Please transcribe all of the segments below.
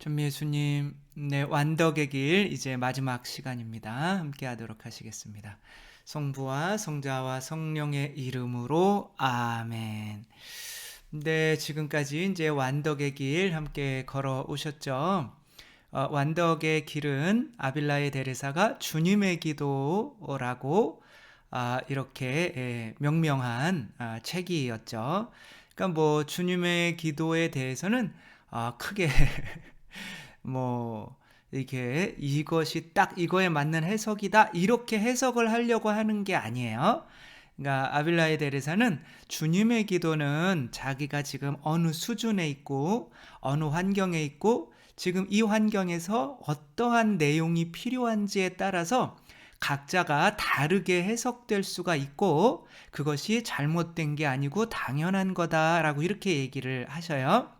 전미예수님, 네, 완덕의 길 이제 마지막 시간입니다. 함께 하도록 하시겠습니다. 성부와 성자와 성령의 이름으로 아멘. 네, 지금까지 이제 완덕의 길 함께 걸어 오셨죠. 완덕의 길은 아빌라의 데레사가 주님의 기도라고 이렇게 명명한 책이었죠. 그러니까 뭐 주님의 기도에 대해서는 크게 뭐 이렇게 이것이 딱 이거에 맞는 해석이다 이렇게 해석을 하려고 하는 게 아니에요. 그러니까 아빌라의 데레사는 주님의 기도는 자기가 지금 어느 수준에 있고 어느 환경에 있고 지금 이 환경에서 어떠한 내용이 필요한지에 따라서 각자가 다르게 해석될 수가 있고 그것이 잘못된 게 아니고 당연한 거다라고 이렇게 얘기를 하셔요.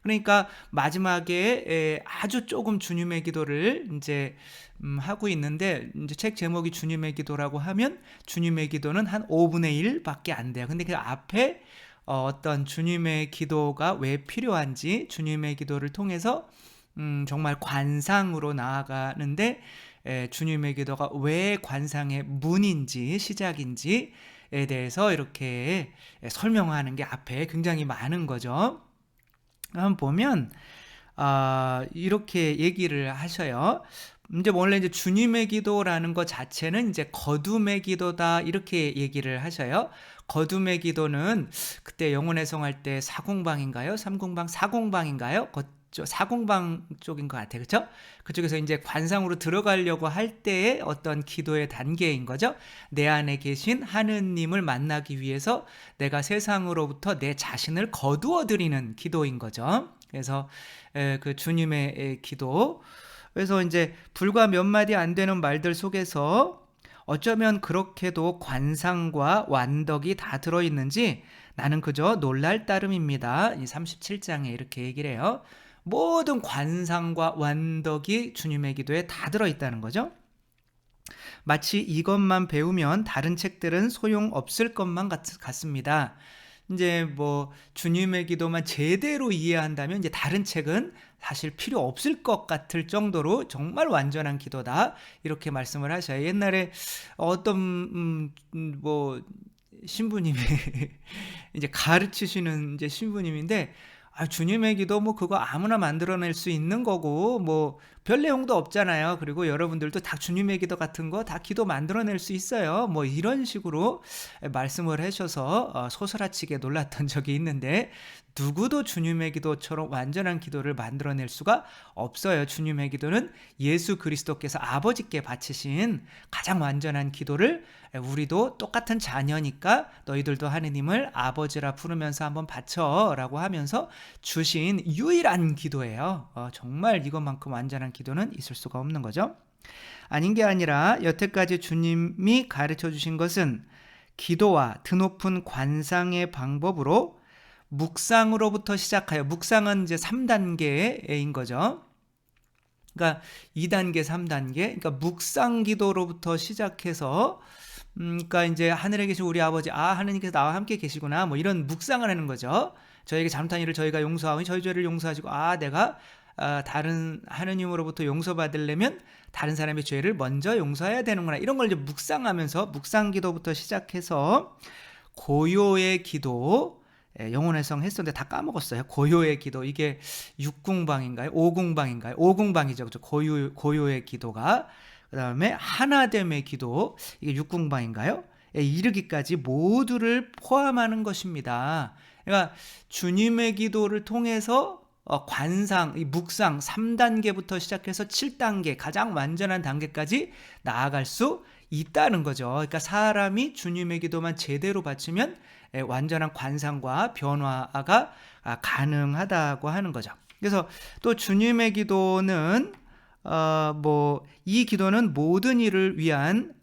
그러니까 마지막에 아주 조금 주님의 기도를 이제 하고 있는데 이제 책 제목이 주님의 기도라고 하면 주님의 기도는 한 5분의 1밖에 안 돼요. 근데 그 앞에 어떤 주님의 기도가 왜 필요한지 주님의 기도를 통해서 정말 관상으로 나아가는데 주님의 기도가 왜 관상의 문인지 시작인지에 대해서 이렇게 설명하는 게 앞에 굉장히 많은 거죠. 한번 보면 이렇게 얘기를 하셔요. 이제 원래 이제 주님의 기도라는 것 자체는 이제 거둠의 기도다 이렇게 얘기를 하셔요. 거둠의 기도는 그때 영혼의 성할 때 사공방인가요? 삼공방, 사공방인가요? 사공방 쪽인 것 같아요. 그렇죠? 그쪽에서 이제 관상으로 들어가려고 할 때의 어떤 기도의 단계인 거죠. 내 안에 계신 하느님을 만나기 위해서 내가 세상으로부터 내 자신을 거두어 드리는 기도인 거죠. 그래서 그 주님의 기도. 그래서 이제 불과 몇 마디 안 되는 말들 속에서 어쩌면 그렇게도 관상과 완덕이 다 들어있는지 나는 그저 놀랄 따름입니다. 이 37장에 이렇게 얘기를 해요. 모든 관상과 완덕이 주님의 기도에 다 들어있다는 거죠. 마치 이것만 배우면 다른 책들은 소용없을 것만 같습니다. 이제 뭐 주님의 기도만 제대로 이해한다면 이제 다른 책은 사실 필요 없을 것 같을 정도로 정말 완전한 기도다 이렇게 말씀을 하셔요. 옛날에 어떤 뭐 신부님이 이제 가르치시는 이제 신부님인데 주님의 기도 뭐 그거 아무나 만들어낼 수 있는 거고 뭐 별 내용도 없잖아요. 그리고 여러분들도 다 주님의 기도 같은 거 다 기도 만들어낼 수 있어요. 뭐 이런 식으로 말씀을 하셔서 소스라치게 놀랐던 적이 있는데 누구도 주님의 기도처럼 완전한 기도를 만들어낼 수가 없어요. 주님의 기도는 예수 그리스도께서 아버지께 바치신 가장 완전한 기도를 우리도 똑같은 자녀니까 너희들도 하느님을 아버지라 부르면서 한번 바쳐라고 하면서 주신 유일한 기도예요. 정말 이것만큼 완전한 기도는 있을 수가 없는 거죠. 아닌 게 아니라 여태까지 주님이 가르쳐 주신 것은 기도와 드높은 관상의 방법으로 묵상으로부터 시작하여, 묵상은 이제 3단계인 거죠. 그러니까 2단계, 3단계, 그러니까 묵상 기도로부터 시작해서 그러니까 이제 하늘에 계신 우리 아버지, 하느님께서 나와 함께 계시구나, 뭐 이런 묵상을 하는 거죠. 저에게 잘못한 일을 저희가 용서하고 저희 죄를 용서하시고 내가 다른 하느님으로부터 용서받으려면 다른 사람의 죄를 먼저 용서해야 되는구나, 이런 걸 이제 묵상하면서 묵상 기도부터 시작해서 고요의 기도, 영혼의 성 했었는데 다 까먹었어요. 고요의 기도, 이게 6궁방인가요? 5궁방인가요? 5궁방이죠. 그렇죠? 고요의 기도가. 그 다음에 하나됨의 기도, 이게 6궁방인가요? 이르기까지 모두를 포함하는 것입니다. 그러니까 주님의 기도를 통해서 관상, 이 묵상 3단계부터 시작해서 7단계 가장 완전한 단계까지 나아갈 수 있다는 거죠. 그러니까 사람이 주님의 기도만 제대로 바치면 완전한 관상과 변화가 가능하다고 하는 거죠. 그래서 또 주님의 기도는 이 기도는 모든 일을 위한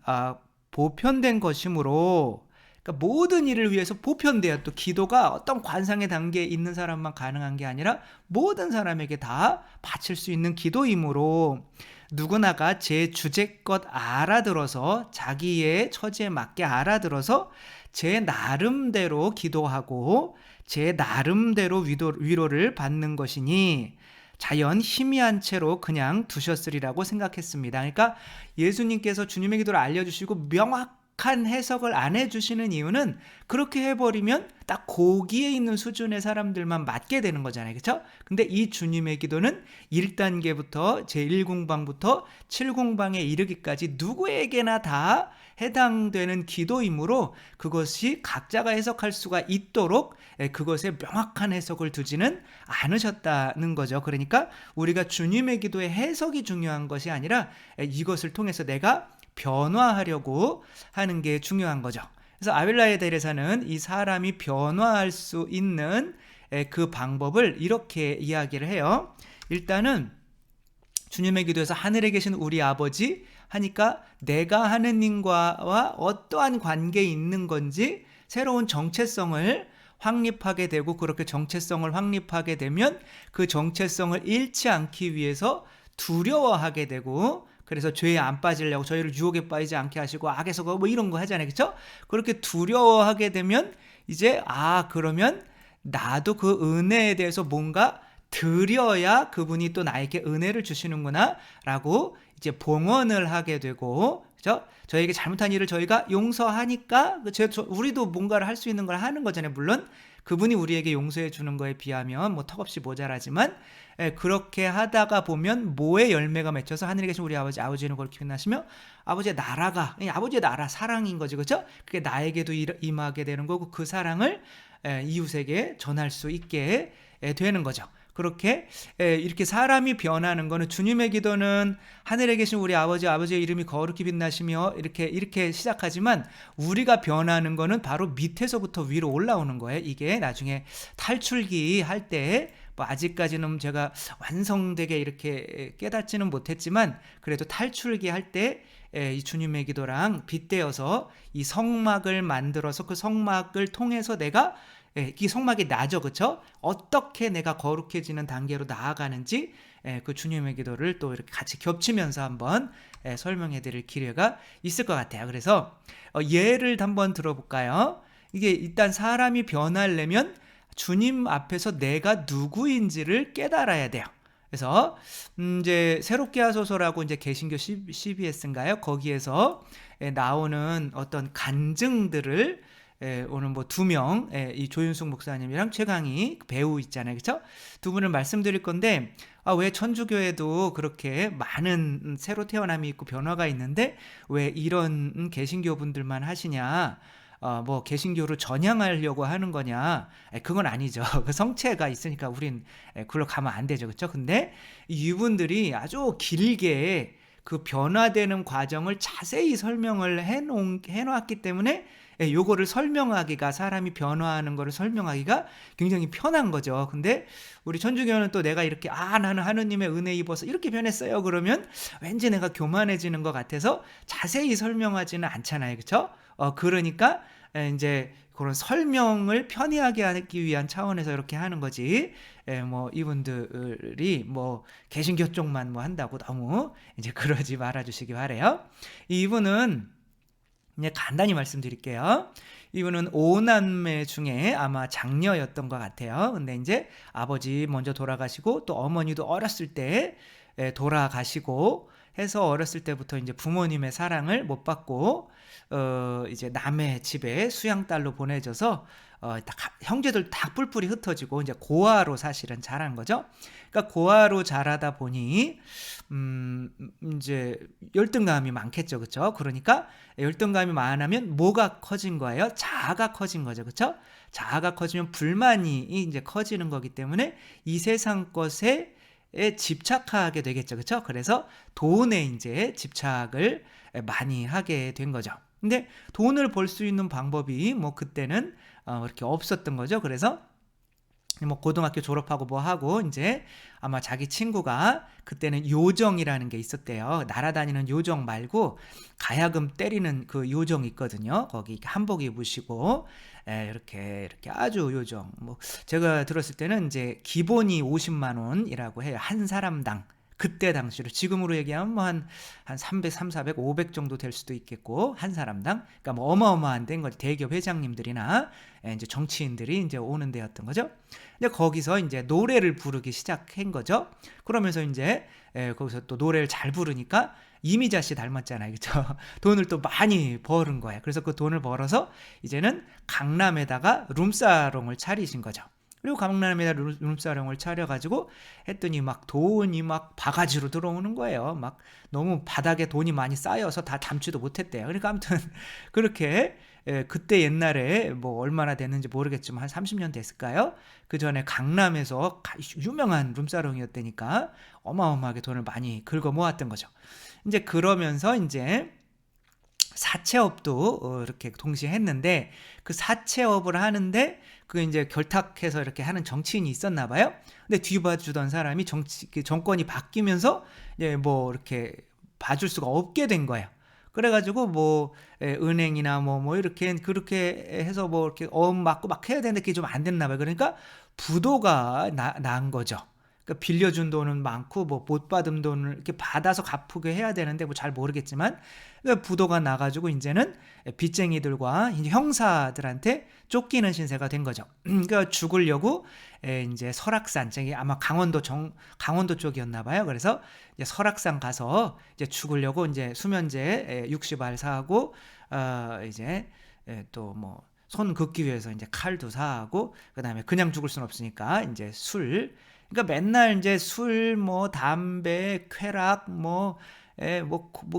보편된 것이므로, 그러니까 모든 일을 위해서 보편돼요. 또 기도가 어떤 관상의 단계에 있는 사람만 가능한 게 아니라 모든 사람에게 다 바칠 수 있는 기도이므로 누구나가 제 주제껏 알아들어서 자기의 처지에 맞게 알아들어서 제 나름대로 기도하고 제 나름대로 위로를 받는 것이니 자연 희미한 채로 그냥 두셨으리라고 생각했습니다. 그러니까 예수님께서 주님의 기도를 알려주시고 명확한 해석을 안 해주시는 이유는 그렇게 해버리면 딱 거기에 있는 수준의 사람들만 맞게 되는 거잖아요. 그렇죠? 근데 이 주님의 기도는 1단계부터 제1공방부터 7공방에 이르기까지 누구에게나 다 해당되는 기도이므로 그것이 각자가 해석할 수가 있도록 그것에 명확한 해석을 두지는 않으셨다는 거죠. 그러니까 우리가 주님의 기도의 해석이 중요한 것이 아니라 이것을 통해서 내가 변화하려고 하는 게 중요한 거죠. 그래서 아빌라의 대례사는 이 사람이 변화할 수 있는 그 방법을 이렇게 이야기를 해요. 일단은 주님의 기도에서 하늘에 계신 우리 아버지 하니까 내가 하느님과 어떠한 관계에 있는 건지 새로운 정체성을 확립하게 되고, 그렇게 정체성을 확립하게 되면 그 정체성을 잃지 않기 위해서 두려워하게 되고, 그래서 죄에 안 빠지려고 저희를 유혹에 빠지지 않게 하시고 악에서 뭐 이런 거 하잖아요. 그렇죠? 그렇게 두려워하게 되면 이제 그러면 나도 그 은혜에 대해서 뭔가 드려야 그분이 또 나에게 은혜를 주시는구나 라고 이제 봉헌을 하게 되고, 그죠? 저에게 잘못한 일을 저희가 용서하니까 우리도 뭔가를 할 수 있는 걸 하는 거잖아요. 물론 그분이 우리에게 용서해 주는 거에 비하면 뭐 턱없이 모자라지만, 그렇게 하다가 보면 뭐의 열매가 맺혀서 하늘에 계신 우리 아버지는 그렇게 빛나시며 아버지의 나라가, 아버지의 나라 사랑인 거죠. 그죠? 그게 나에게도 임하게 되는 거고 그 사랑을 이웃에게 전할 수 있게 되는 거죠. 그렇게 이렇게 사람이 변하는 거는, 주님의 기도는 하늘에 계신 우리 아버지의 이름이 거룩히 빛나시며 이렇게 시작하지만 우리가 변하는 거는 바로 밑에서부터 위로 올라오는 거예요. 이게 나중에 탈출기 할 때 뭐 아직까지는 제가 완성되게 이렇게 깨닫지는 못했지만 그래도 탈출기 할 때 이 주님의 기도랑 빗대어서 이 성막을 만들어서 그 성막을 통해서 내가 이 성막이 나죠. 그렇죠? 어떻게 내가 거룩해지는 단계로 나아가는지 그 주님의 기도를 또 이렇게 같이 겹치면서 한번 설명해 드릴 기회가 있을 것 같아요. 그래서 예를 한번 들어볼까요? 이게 일단 사람이 변하려면 주님 앞에서 내가 누구인지를 깨달아야 돼요. 그래서 이제 새롭게 하소서라고 이제 개신교 CBS인가요? 거기에서 나오는 어떤 간증들을 오늘 뭐 2명, 이 조윤숙 목사님이랑 최강희 배우 있잖아요. 그렇죠? 두 분을 말씀드릴 건데, 왜 천주교에도 그렇게 많은 새로 태어남이 있고 변화가 있는데 왜 이런 개신교 분들만 하시냐? 뭐 개신교로 전향하려고 하는 거냐? 그건 아니죠. 그 성체가 있으니까 우린 그걸로 가면 안 되죠. 그렇죠? 근데 이분들이 아주 길게 그 변화되는 과정을 자세히 설명을 해놓았기 때문에 요거를 설명하기가, 사람이 변화하는 거를 설명하기가 굉장히 편한 거죠. 근데 우리 천주교는 또 내가 이렇게 나는 하느님의 은혜 입어서 이렇게 변했어요 그러면 왠지 내가 교만해지는 것 같아서 자세히 설명하지는 않잖아요. 그렇죠? 그러니까 이제 그런 설명을 편리하게 하기 위한 차원에서 이렇게 하는 거지. 뭐 이분들이 뭐 개신교 쪽만 뭐 한다고 너무 이제 그러지 말아 주시기 바래요. 이분은 이제 간단히 말씀드릴게요. 이분은 5남매 중에 아마 장녀였던 것 같아요. 근데 이제 아버지 먼저 돌아가시고 또 어머니도 어렸을 때 돌아가시고 해서 어렸을 때부터 이제 부모님의 사랑을 못 받고 이제 남의 집에 수양딸로 보내져서 형제들 다 뿔뿔이 흩어지고 이제 고아로 사실은 자란 거죠. 그러니까 고아로 자라다 보니 이제 열등감이 많겠죠. 그렇죠? 그러니까 열등감이 많으면 뭐가 커진 거예요? 자아가 커진 거죠. 그렇죠? 자아가 커지면 불만이 이제 커지는 거기 때문에 이 세상 것에 집착하게 되겠죠. 그렇죠? 그래서 돈에 이제 집착을 많이 하게 된 거죠. 근데 돈을 벌 수 있는 방법이 뭐 그때는 이렇게 없었던 거죠. 그래서 뭐 고등학교 졸업하고 뭐 하고 이제 아마 자기 친구가, 그때는 요정이라는 게 있었대요. 날아다니는 요정 말고 가야금 때리는 그 요정 있거든요. 거기 한복 입으시고 이렇게 아주 요정. 뭐 제가 들었을 때는 이제 기본이 50만 원이라고 해요. 한 사람당. 그때 당시로 지금으로 얘기하면 뭐 한 300, 3, 400, 500 정도 될 수도 있겠고 한 사람당 그러니까 뭐 어마어마한 데인 거죠. 대기업 회장님들이나 이제 정치인들이 이제 오는 데였던 거죠. 근데 거기서 이제 노래를 부르기 시작한 거죠. 그러면서 이제 거기서 또 노래를 잘 부르니까 이미자 씨 닮았잖아요. 그렇죠? 돈을 또 많이 버는 거예요. 그래서 그 돈을 벌어서 이제는 강남에다가 룸사롱을 차리신 거죠. 그리고 강남에다 룸사롱을 차려가지고 했더니 막 돈이 막 바가지로 들어오는 거예요. 막 너무 바닥에 돈이 많이 쌓여서 다 담지도 못했대요. 그러니까 아무튼 그렇게 그때 옛날에 뭐 얼마나 됐는지 모르겠지만 한 30년 됐을까요? 그 전에 강남에서 유명한 룸사롱이었다니까 어마어마하게 돈을 많이 긁어 모았던 거죠. 이제 그러면서 이제 사채업도 이렇게 동시에 했는데 그 사채업을 하는데 그 이제 결탁해서 이렇게 하는 정치인이 있었나 봐요. 근데 뒤봐주던 사람이 정권이 바뀌면서 이제 뭐 이렇게 봐줄 수가 없게 된 거예요. 그래가지고 뭐 은행이나 뭐 이렇게 그렇게 해서 뭐 이렇게 어음 맞고 막 해야 되는데 그게 좀 안 됐나 봐요. 그러니까 부도가 난 거죠. 그러니까 빌려준 돈은 많고 뭐 못 받은 돈을 이렇게 받아서 갚게 해야 되는데 뭐 잘 모르겠지만 그러니까 부도가 나가지고 이제는 빚쟁이들과 이제 형사들한테 쫓기는 신세가 된 거죠. 그러니까 죽으려고 이제 설악산, 저기 아마 강원도 쪽이었나 봐요. 그래서 이제 설악산 가서 이제 죽으려고 이제 수면제 60알 사고 이제 또 뭐 손 긋기 위해서 이제 칼도 사고 그다음에 그냥 죽을 순 없으니까 이제 술 그러니까 맨날 이제 술, 뭐 담배, 쾌락, 뭐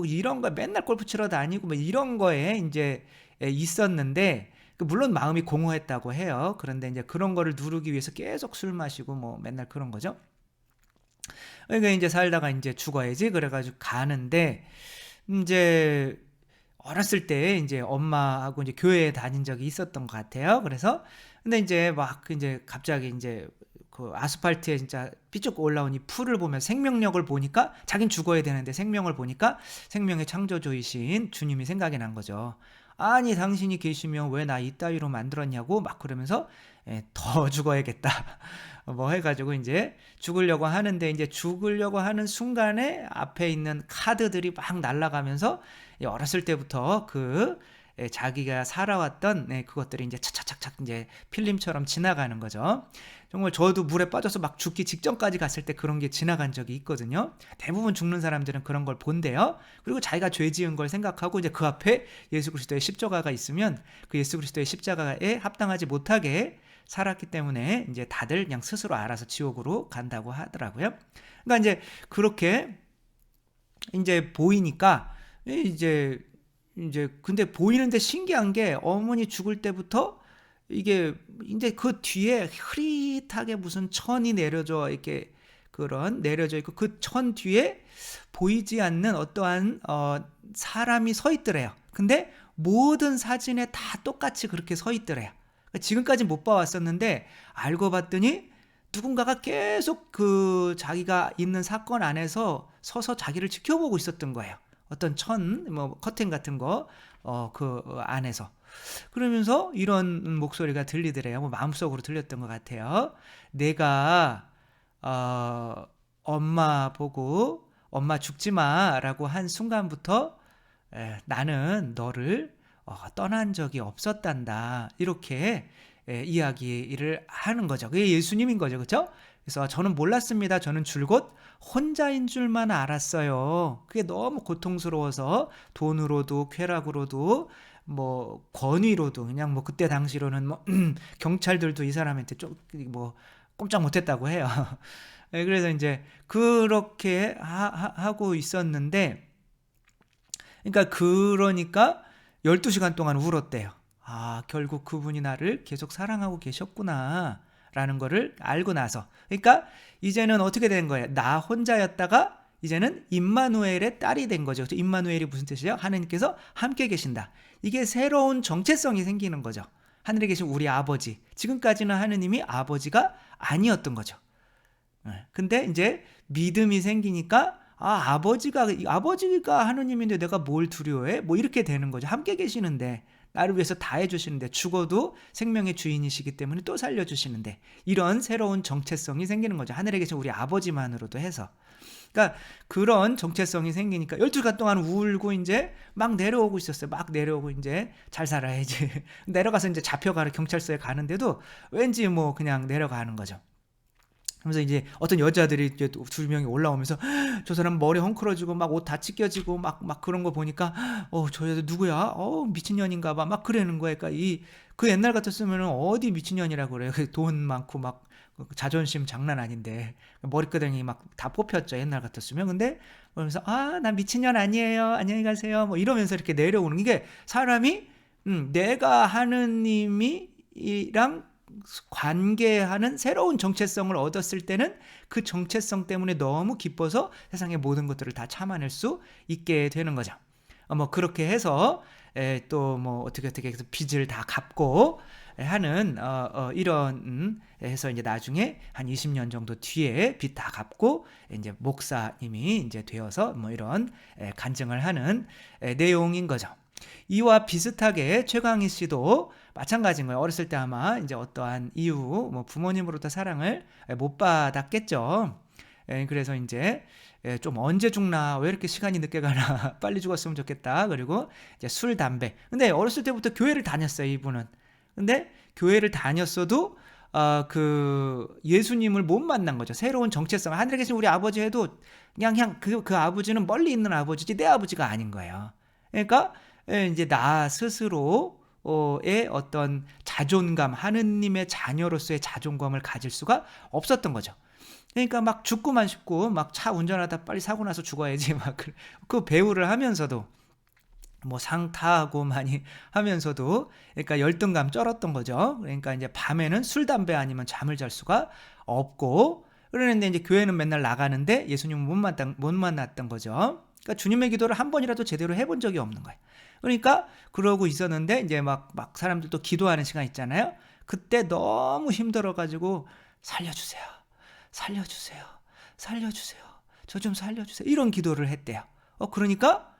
이런 거 맨날 골프 치러 다니고 뭐 이런 거에 이제 있었는데 물론 마음이 공허했다고 해요. 그런데 이제 그런 거를 누르기 위해서 계속 술 마시고 뭐 맨날 그런 거죠. 그러니까 이제 살다가 이제 죽어야지 그래가지고 가는데 이제 어렸을 때 이제 엄마하고 이제 교회에 다닌 적이 있었던 것 같아요. 그래서 근데 이제 막 이제 갑자기 이제 그 아스팔트에 진짜 삐쭉 올라온 이 풀을 보면 생명력을 보니까 자긴 죽어야 되는데 생명을 보니까 생명의 창조주이신 주님이 생각이 난 거죠. 아니 당신이 계시면 왜 나 이따위로 만들었냐고 막 그러면서 더 죽어야겠다 뭐 해가지고 이제 죽으려고 하는데 이제 죽으려고 하는 순간에 앞에 있는 카드들이 막 날아가면서 어렸을 때부터 그 자기가 살아왔던 그것들이 이제 차차차착 이제 필름처럼 지나가는 거죠. 정말 저도 물에 빠져서 막 죽기 직전까지 갔을 때 그런 게 지나간 적이 있거든요. 대부분 죽는 사람들은 그런 걸 본대요. 그리고 자기가 죄 지은 걸 생각하고 이제 그 앞에 예수 그리스도의 십자가가 있으면 그 예수 그리스도의 십자가에 합당하지 못하게 살았기 때문에 이제 다들 그냥 스스로 알아서 지옥으로 간다고 하더라고요. 그러니까 이제 그렇게 이제 보이니까 이제 근데 보이는데 신기한 게 어머니 죽을 때부터 이게 이제 그 뒤에 흐릿하게 무슨 천이 내려져 이렇게 그런 내려져 있고 그 천 뒤에 보이지 않는 어떠한 사람이 서 있더래요. 근데 모든 사진에 다 똑같이 그렇게 서 있더래요. 지금까지 못 봐왔었는데 알고 봤더니 누군가가 계속 그 자기가 있는 사건 안에서 서서 자기를 지켜보고 있었던 거예요. 어떤 뭐 커튼 같은 거 그 안에서 그러면서 이런 목소리가 들리더래요. 뭐 마음속으로 들렸던 것 같아요. 내가 엄마 보고 엄마 죽지 마라고 한 순간부터 나는 너를 떠난 적이 없었단다. 이렇게 이야기를 하는 거죠. 그게 예수님인 거죠. 그렇죠? 그래서 저는 몰랐습니다. 저는 줄곧 혼자인 줄만 알았어요. 그게 너무 고통스러워서 돈으로도 쾌락으로도 뭐 권위로도 그냥 뭐 그때 당시로는 뭐 경찰들도 이 사람한테 좀 뭐 꼼짝 못했다고 해요. 그래서 이제 그렇게 하고 있었는데 그러니까 12시간 동안 울었대요. 아, 결국 그분이 나를 계속 사랑하고 계셨구나 라는 거를 알고 나서 그러니까 이제는 어떻게 된 거예요? 나 혼자였다가 이제는 임마누엘의 딸이 된 거죠. 임마누엘이 무슨 뜻이에요? 하느님께서 함께 계신다. 이게 새로운 정체성이 생기는 거죠. 하늘에 계신 우리 아버지. 지금까지는 하느님이 아버지가 아니었던 거죠. 근데 이제 믿음이 생기니까 아버지가 하느님인데 내가 뭘 두려워해? 뭐 이렇게 되는 거죠. 함께 계시는데 나를 위해서 다 해주시는데, 죽어도 생명의 주인이시기 때문에 또 살려주시는데, 이런 새로운 정체성이 생기는 거죠. 하늘에 계신 우리 아버지만으로도 해서. 그러니까 그런 정체성이 생기니까 12시간 동안 울고 이제 막 내려오고 있었어요. 막 내려오고 이제 잘 살아야지. 내려가서 이제 잡혀가는 경찰서에 가는데도 왠지 뭐 그냥 내려가는 거죠. 그래서 이제 어떤 여자들이 이제 두 명이 올라오면서 저 사람 머리 헝클어지고 막 옷 다 찢겨지고 막 그런 거 보니까 저 여자 누구야? 미친년인가 봐. 막 그러는 거예요. 그러니까 그 옛날 같았으면 어디 미친년이라고 그래요. 돈 많고 막 자존심 장난 아닌데 머리끄댕이 막 다 뽑혔죠. 옛날 같았으면. 근데 그러면서 난 미친년 아니에요. 안녕히 가세요. 뭐 이러면서 이렇게 내려오는 게 사람이 내가 하느님이랑 관계하는 새로운 정체성을 얻었을 때는 그 정체성 때문에 너무 기뻐서 세상의 모든 것들을 다 참아낼 수 있게 되는 거죠. 뭐 그렇게 해서 또 뭐 어떻게 해서 빚을 다 갚고 하는 이런 해서 이제 나중에 한 20년 정도 뒤에 빚 다 갚고 이제 목사님이 이제 되어서 뭐 이런 간증을 하는 내용인 거죠. 이와 비슷하게 최광희 씨도 마찬가지인 거예요. 어렸을 때 아마 이제 어떠한 이유, 뭐 부모님으로부터 사랑을 못 받았겠죠. 그래서 이제 좀 언제 죽나, 왜 이렇게 시간이 늦게 가나, 빨리 죽었으면 좋겠다. 그리고 이제 술, 담배. 근데 어렸을 때부터 교회를 다녔어요, 이분은. 근데 교회를 다녔어도 그 예수님을 못 만난 거죠. 새로운 정체성. 하늘에 계신 우리 아버지 해도 그냥 그 아버지는 멀리 있는 아버지지 내 아버지가 아닌 거예요. 그러니까 이제 나 스스로의 어떤 자존감, 하느님의 자녀로서의 자존감을 가질 수가 없었던 거죠. 그러니까 막 죽고만 싶고 막 차 운전하다 빨리 사고 나서 죽어야지 막 그 배우를 하면서도 뭐 상타하고 많이 하면서도 그러니까 열등감 쩔었던 거죠. 그러니까 이제 밤에는 술, 담배 아니면 잠을 잘 수가 없고 그러는데 이제 교회는 맨날 나가는데 예수님은 못 만났던 거죠. 그러니까 주님의 기도를 한 번이라도 제대로 해본 적이 없는 거예요. 그러니까 그러고 있었는데 이제 막 사람들도 기도하는 시간 있잖아요. 그때 너무 힘들어가지고 살려주세요. 살려주세요. 살려주세요. 저 좀 살려주세요. 이런 기도를 했대요. 그러니까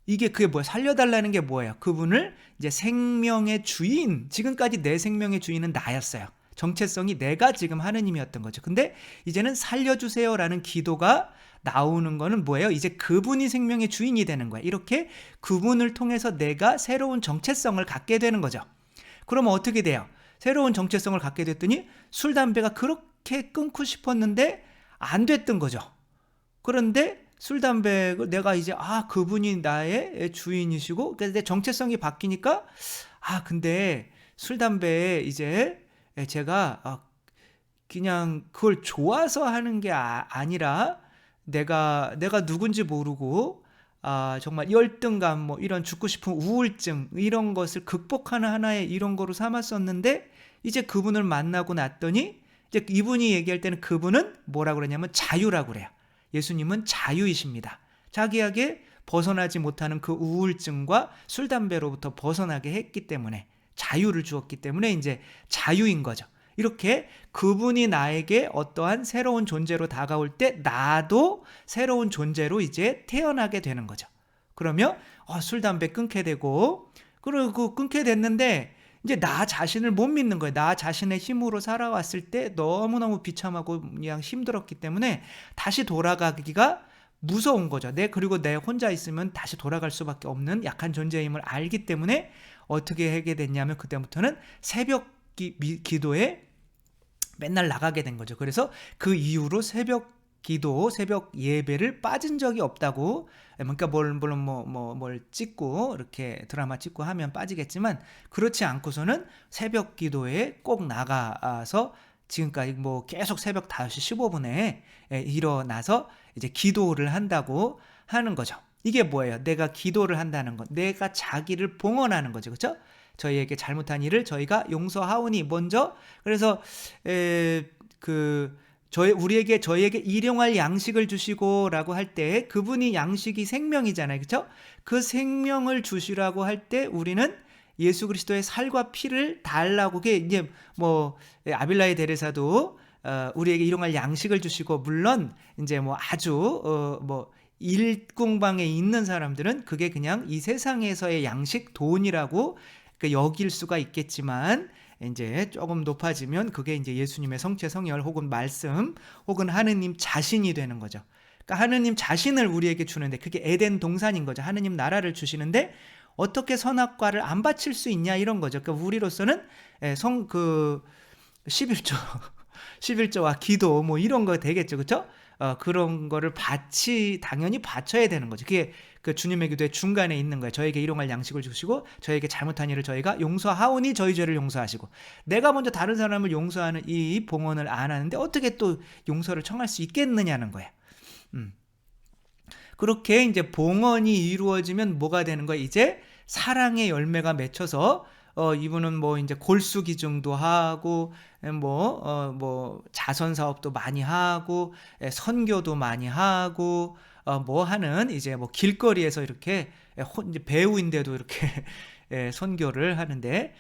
그게 뭐야? 살려달라는 게 뭐예요? 그분을 이제 생명의 주인, 지금까지 내 생명의 주인은 나였어요. 정체성이 내가 지금 하느님이었던 거죠. 근데 이제는 살려주세요라는 기도가 나오는 거는 뭐예요? 이제 그분이 생명의 주인이 되는 거예요. 이렇게 그분을 통해서 내가 새로운 정체성을 갖게 되는 거죠. 그러면 어떻게 돼요? 새로운 정체성을 갖게 됐더니 술, 담배가 그렇게 끊고 싶었는데 안 됐던 거죠. 그런데 술, 담배 내가 이제 그분이 나의 주인이시고 내 정체성이 바뀌니까 근데 술, 담배 이제 제가 그냥 그걸 좋아서 하는 게 아니라 내가 누군지 모르고 정말 열등감 뭐 이런 죽고 싶은 우울증 이런 것을 극복하는 하나의 이런 거로 삼았었는데 이제 그분을 만나고 났더니 이제 이분이 얘기할 때는 그분은 뭐라고 그러냐면 자유라고 그래요. 예수님은 자유이십니다. 자기에게 벗어나지 못하는 그 우울증과 술, 담배로부터 벗어나게 했기 때문에 자유를 주었기 때문에 이제 자유인 거죠. 이렇게 그분이 나에게 어떠한 새로운 존재로 다가올 때 나도 새로운 존재로 이제 태어나게 되는 거죠. 그러면 술, 담배 끊게 되고 그리고 끊게 됐는데 이제 나 자신을 못 믿는 거예요. 나 자신의 힘으로 살아왔을 때 너무너무 비참하고 그냥 힘들었기 때문에 다시 돌아가기가 무서운 거죠. 그리고 내 혼자 있으면 다시 돌아갈 수밖에 없는 약한 존재임을 알기 때문에 어떻게 하게 됐냐면 그때부터는 새벽 기도에 맨날 나가게 된 거죠. 그래서 그 이후로 새벽 기도, 새벽 예배를 빠진 적이 없다고. 그러니까 물론 뭘 찍고 이렇게 드라마 찍고 하면 빠지겠지만 그렇지 않고서는 새벽 기도에 꼭 나가서 지금까지 뭐 계속 새벽 5시 15분에 일어나서 이제 기도를 한다고 하는 거죠. 이게 뭐예요? 내가 기도를 한다는 것, 내가 자기를 봉헌하는 거죠. 그렇죠? 저희에게 잘못한 일을 저희가 용서하오니 먼저. 그래서 저희에게 일용할 양식을 주시고라고 할 때 그분이 양식이 생명이잖아요. 그렇죠? 그 생명을 주시라고 할 때 우리는 예수 그리스도의 살과 피를 달라고. 그게 이제 뭐 아빌라의 데레사도 우리에게 일용할 양식을 주시고, 물론 이제 뭐 아주 뭐 일공방에 있는 사람들은 그게 그냥 이 세상에서의 양식, 돈이라고 그러니까 여길 수가 있겠지만 이제 조금 높아지면 그게 이제 예수님의 성체 성혈 혹은 말씀 혹은 하느님 자신이 되는 거죠. 그러니까 하느님 자신을 우리에게 주는데 그게 에덴 동산인 거죠. 하느님 나라를 주시는데 어떻게 선악과를 안 바칠 수 있냐 이런 거죠. 그러니까 우리로서는 그 11조 11조와 기도 뭐 이런 거 되겠죠. 그렇죠? 그런 거를 당연히 바쳐야 되는 거죠. 그게 그 주님의 기도의 중간에 있는 거예요. 저에게 일용할 양식을 주시고 저에게 잘못한 일을 저희가 용서하오니 저희 죄를 용서하시고, 내가 먼저 다른 사람을 용서하는 이 봉헌을 안 하는데 어떻게 또 용서를 청할 수 있겠느냐는 거예요. 그렇게 이제 봉헌이 이루어지면 뭐가 되는 거예요? 이제 사랑의 열매가 맺혀서 이분은 뭐 이제 골수 기증도 하고 뭐 자선 사업도 많이 하고 선교도 많이 하고 뭐 하는 이제 뭐 길거리에서 이렇게 이제 배우인데도 이렇게 선교를 하는데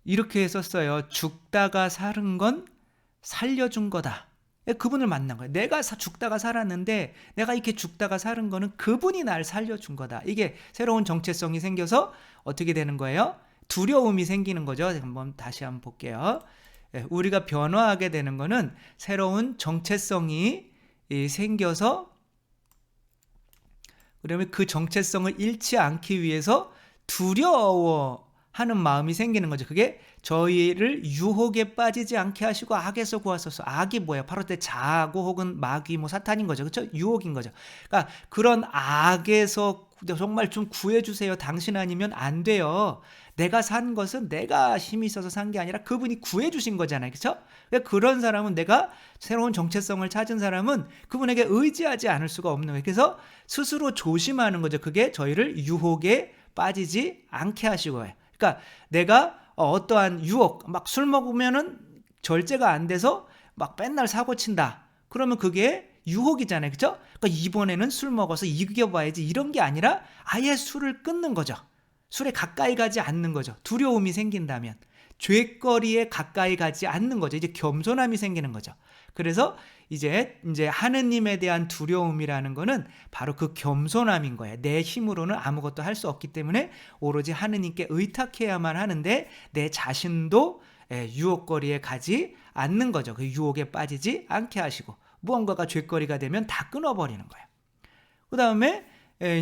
이렇게 썼어요. 죽다가 사는 건 살려준 거다. 그분을 만난 거예요. 내가 죽다가 살았는데 내가 이렇게 죽다가 사는 거는 그분이 날 살려준 거다. 이게 새로운 정체성이 생겨서 어떻게 되는 거예요? 두려움이 생기는 거죠. 다시 한번 볼게요. 우리가 변화하게 되는 거는 새로운 정체성이 생겨서, 그러면 그 정체성을 잃지 않기 위해서 두려워하는 마음이 생기는 거죠. 그게 저희를 유혹에 빠지지 않게 하시고 악에서 구하소서. 악이 뭐예요? 바로 때 자아고 혹은 마귀 뭐 사탄인 거죠. 그렇죠? 유혹인 거죠. 그러니까 그런 악에서 정말 좀 구해주세요. 당신 아니면 안 돼요. 내가 산 것은 내가 힘이 있어서 산 게 아니라 그분이 구해주신 거잖아요. 그렇죠? 그러니까 그런 사람은, 내가 새로운 정체성을 찾은 사람은 그분에게 의지하지 않을 수가 없는 거예요. 그래서 스스로 조심하는 거죠. 그게 저희를 유혹에 빠지지 않게 하시고요. 그러니까 내가 어떠한 유혹, 막 술 먹으면은 절제가 안 돼서 막 맨날 사고 친다. 그러면 그게 유혹이잖아요. 그죠? 그러니까 이번에는 술 먹어서 이겨봐야지, 이런 게 아니라 아예 술을 끊는 거죠. 술에 가까이 가지 않는 거죠. 두려움이 생긴다면 죄거리에 가까이 가지 않는 거죠. 이제 겸손함이 생기는 거죠. 그래서 이제 하느님에 대한 두려움이라는 거는 바로 그 겸손함인 거예요. 내 힘으로는 아무것도 할 수 없기 때문에 오로지 하느님께 의탁해야만 하는데 내 자신도 유혹거리에 가지 않는 거죠. 그 유혹에 빠지지 않게 하시고, 무언가가 죄거리가 되면 다 끊어버리는 거예요. 그 다음에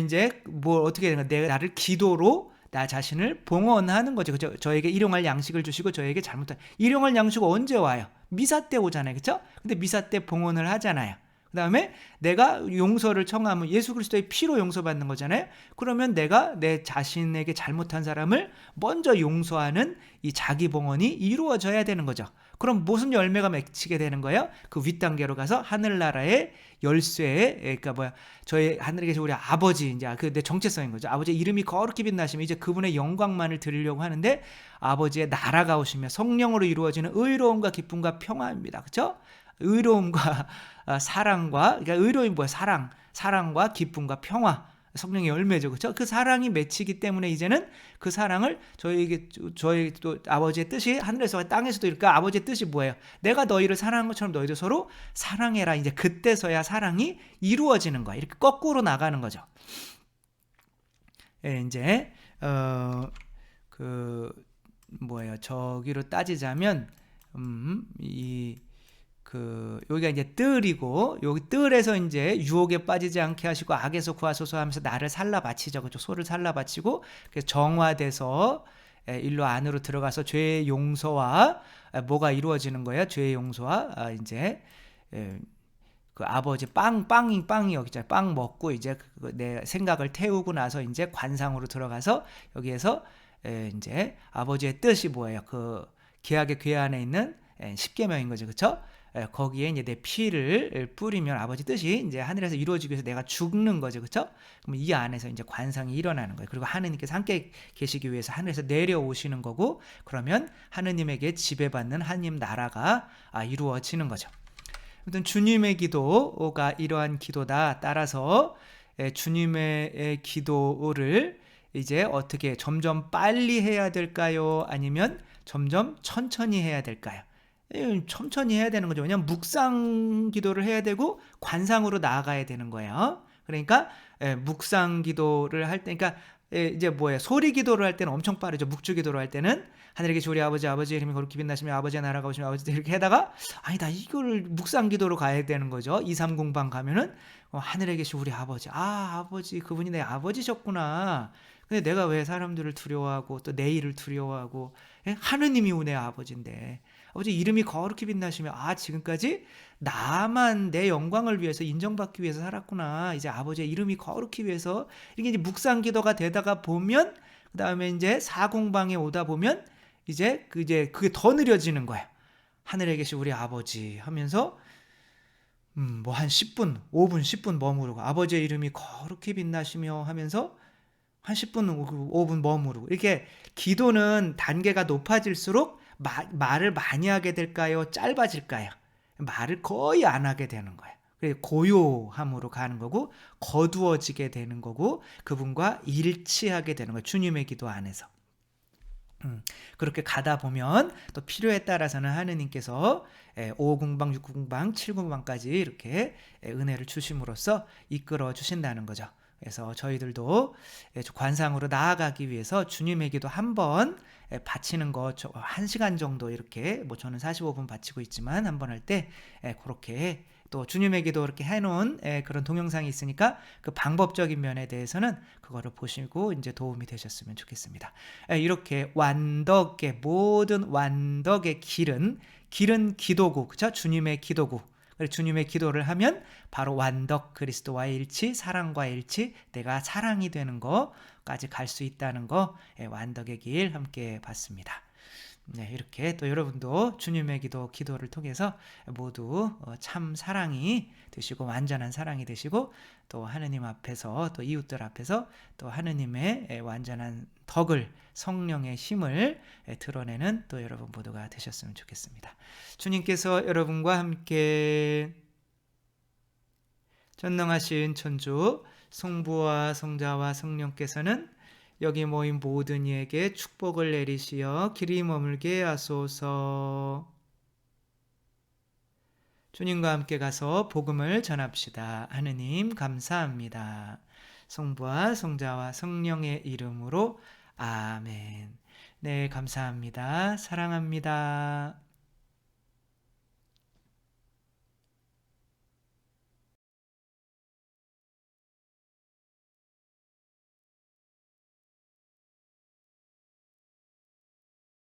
이제 뭘 어떻게 되는 거예요? 나를 기도로 나 자신을 봉헌하는 거죠. 그죠? 저에게 일용할 양식을 주시고 저에게 잘못한, 일용할 양식은 언제 와요? 미사 때 오잖아요. 그렇죠? 근데 미사 때 봉헌을 하잖아요. 그 다음에 내가 용서를 청하면 예수 그리스도의 피로 용서받는 거잖아요. 그러면 내가 내 자신에게 잘못한 사람을 먼저 용서하는 이 자기 봉헌이 이루어져야 되는 거죠. 그럼 무슨 열매가 맺히게 되는 거예요? 그 윗단계로 가서 하늘나라의 열쇠에, 그러니까 저희 하늘에 계신 우리 아버지, 이제 그 내 정체성인 거죠. 아버지의 이름이 거룩히 빛나시면 이제 그분의 영광만을 드리려고 하는데, 아버지의 나라가 오시며 성령으로 이루어지는 의로움과 기쁨과 평화입니다. 그렇죠? 의로움과 사랑과, 그러니까 의로움이 뭐야? 사랑과 기쁨과 평화, 성령의 열매죠. 그렇죠? 그 사랑이 맺히기 때문에 이제는 그 사랑을 저희 또 아버지의 뜻이 하늘에서 땅에서도 이렇게, 아버지의 뜻이 뭐예요? 내가 너희를 사랑한 것처럼 너희도 서로 사랑해라. 이제 그때서야 사랑이 이루어지는 거야. 이렇게 거꾸로 나가는 거죠. 이제 저기로 따지자면 여기가 이제 뜰이고, 여기 뜰에서 이제 유혹에 빠지지 않게 하시고 악에서 구하소서 하면서 나를 살라 바치죠. 그죠? 소를 살라 바치고, 그래서 정화돼서 일로 안으로 들어가서 죄의 용서와 뭐가 이루어지는 거예요? 죄의 용서와 이제 그 아버지 빵이 여기 있잖아요. 빵 먹고 이제 내 생각을 태우고 나서 이제 관상으로 들어가서 여기에서 이제 아버지의 뜻이 뭐예요? 그 계약의 궤 안에 있는 십계명인 거죠. 그렇죠? 거기에 이제 내 피를 뿌리면 아버지 뜻이 이제 하늘에서 이루어지기 위해서 내가 죽는 거죠. 그렇죠? 그럼 이 안에서 이제 관상이 일어나는 거예요. 그리고 하느님께서 함께 계시기 위해서 하늘에서 내려오시는 거고, 그러면 하느님에게 지배받는 하느님 나라가 이루어지는 거죠. 아무튼 주님의 기도가 이러한 기도다. 따라서 주님의 기도를 이제 어떻게 점점 빨리 해야 될까요? 아니면 점점 천천히 해야 될까요? 천천히 해야 되는 거죠. 왜냐하면 묵상 기도를 해야 되고 관상으로 나아가야 되는 거예요. 그러니까 묵상 기도를 할 때, 그러니까 이제 뭐예요? 소리 기도를 할 때는 엄청 빠르죠. 묵주 기도를 할 때는 하늘에 계신 우리 아버지, 아버지의 이름이 거룩히 빛나시며 아버지의 나라가 오시며 아버지 이렇게 하다가 아니다 이거를 묵상 기도로 가야 되는 거죠. 230방 가면은 하늘에 계신 우리 아버지, 아버지 그분이 내 아버지셨구나. 근데 내가 왜 사람들을 두려워하고 또 내 일을 두려워하고, 예? 하느님이 내 아버지인데 아버지 이름이 거룩히 빛나시며 지금까지 나만 내 영광을 위해서 인정받기 위해서 살았구나. 이제 아버지의 이름이 거룩히 위해서 이게 이제 묵상 기도가 되다가 보면 그다음에 이제 사공방에 오다 보면 이제 그게 더 느려지는 거예요. 하늘에 계신 우리 아버지 하면서 뭐 한 10분, 5분, 10분 머무르고 아버지의 이름이 거룩히 빛나시며 하면서 한 10분, 5분 머무르고 이렇게 기도는 단계가 높아질수록 말을 많이 하게 될까요? 짧아질까요? 말을 거의 안 하게 되는 거예요. 고요함으로 가는 거고 거두어지게 되는 거고 그분과 일치하게 되는 거예요. 주님의 기도 안에서. 그렇게 가다 보면 또 필요에 따라서는 하느님께서 5공방, 6공방, 7공방까지 이렇게 은혜를 주심으로써 이끌어 주신다는 거죠. 그래서 저희들도 관상으로 나아가기 위해서 주님의 기도 한번 바치는 거 1시간 정도 이렇게 뭐 저는 45분 바치고 있지만 한 번 할 때 그렇게 또 주님의 기도 이렇게 해놓은 그런 동영상이 있으니까 그 방법적인 면에 대해서는 그거를 보시고 이제 도움이 되셨으면 좋겠습니다. 이렇게 완덕의 모든 완덕의 길은 기도구, 그죠? 주님의 기도구. 주님의 기도를 하면 바로 완덕 그리스도와의 일치, 사랑과의 일치, 내가 사랑이 되는 거까지 갈 수 있다는 거 완덕의 길 함께 봤습니다. 네, 이렇게 또 여러분도 주님의 기도를 통해서 모두 참 사랑이 되시고 완전한 사랑이 되시고 또 하느님 앞에서 또 이웃들 앞에서 또 하느님의 완전한 덕을 성령의 힘을 드러내는 또 여러분 모두가 되셨으면 좋겠습니다. 주님께서 여러분과 함께 전능하신 천주 성부와 성자와 성령께서는 여기 모인 모든 이에게 축복을 내리시어 길이 머물게 하소서. 주님과 함께 가서 복음을 전합시다. 하느님 감사합니다. 성부와 성자와 성령의 이름으로 아멘. 네, 감사합니다. 사랑합니다.